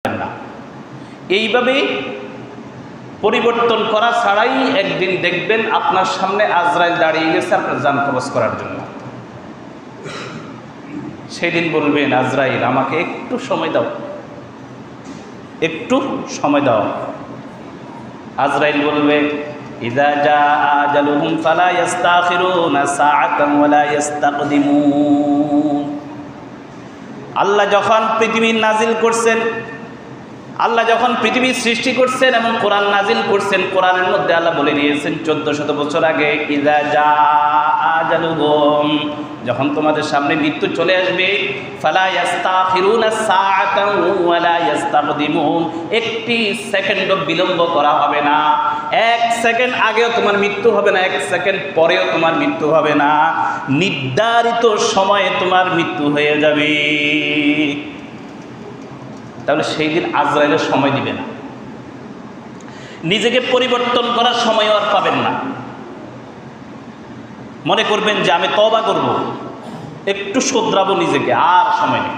না। এইভাবে পরিবর্তন করা ছাড়াই একদিন দেখবেন আপনার সামনে আজরাইল দাঁড়িয়ে গেছে আপনার জান কবজ করার জন্য। সেদিন বলবেন, আজরাইল আমাকে একটু সময় দাও, একটু সময় দাও। আজরাইল বলবে, ইযা জাআ আজালুহুম ফালা ইস্তাখিরুনা সাআতান ওয়ালা ইস্তাকদিমুন। আল্লাহ যখন পৃথিবী নাজিল করছেন, আল্লাহ যখন পৃথিবী সৃষ্টি করছেন এবং কোরআন নাজিল করছেন, কোরআনের মধ্যে আল্লাহ বলে দিয়েছেন 1400 বছর আগে, ইযা জাআ আজালুহুম, যখন তোমাদের সামনে মৃত্যু চলে আসবে, ফালা ইস্তাখিরুনা সাআতান ওয়ালা ইস্তাকদিমুন, একটি সেকেন্ডও বিলম্ব করা হবে না। 1 সেকেন্ড আগেও তোমার মৃত্যু হবে না, 1 সেকেন্ড পরেও তোমার মৃত্যু হবে না, নির্ধারিত সময়ে তোমার মৃত্যু হয়ে যাবে। তাহলে সেই দিন আজরাইলের সময় দিবে না, নিজেকে পরিবর্তন করার সময় আর পাবেন না। মনে করবেন যে আমি তওবা করব, একটু শোধরাবো নিজেকে, আর সময় নেই।